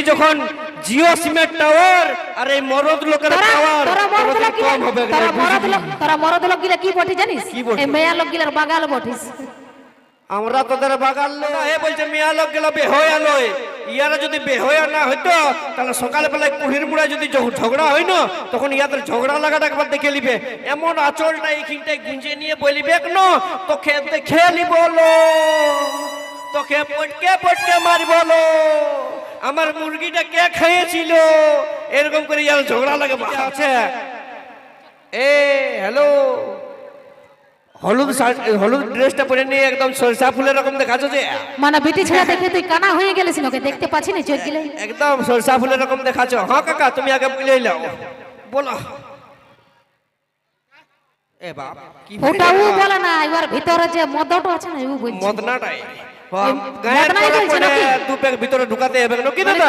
যখন জিও সিমের টাওয়ার আর এই মরদ লোকের টাওয়ার কম হবে তোরা মরদ লোক গিলা কি বটি জানিস? এই মেয়া লোক গিলার বাগাল বটিস। আমরা তোদের বাগাল এ বলছে মেয়া লোক গেল বেহয়া লয়, ইয়ারা যদি বেহয়া না হইতো তাহলে সকালবেলায় কুড়ির মুড়া যদি ঝগড়া হয় না তখন ইয়াদের ঝগড়া লাগাটা একবার দেখে নিবে। এমন আচলটা এইখানটায় গুঁজে নিয়ে বলিবে না তোকে দেখে নিব তোকে পটকে পটকে মারব আমার মুরগিটা কে খেয়েছিল এরকম করে ইয়ার ঝগড়া লাগে আছে। এ হ্যালো, হলুদ হলুদ ড্রেসটা পরে নিয়ে একদম সরষা ফুলের রকম দেখাচ্ছ যে মানে বিটি ছেড়া দেখে তুই কানা হয়ে গেলিস, ওকে দেখতে পাচ্ছি না চোখ গিলে একদম সরষা ফুলের রকম দেখাচ্ছ। হ্যাঁ কাকা তুমি আগে বলে এলাও বলো। এ বাপ কি ওটাও বলে না, এবার ভিতরে যে মদটা আছে না ও বলছে মদনাটাই গায়ের পরে দু প্যাক ভিতরে ঢুকাতে হবে নাকি দাদা?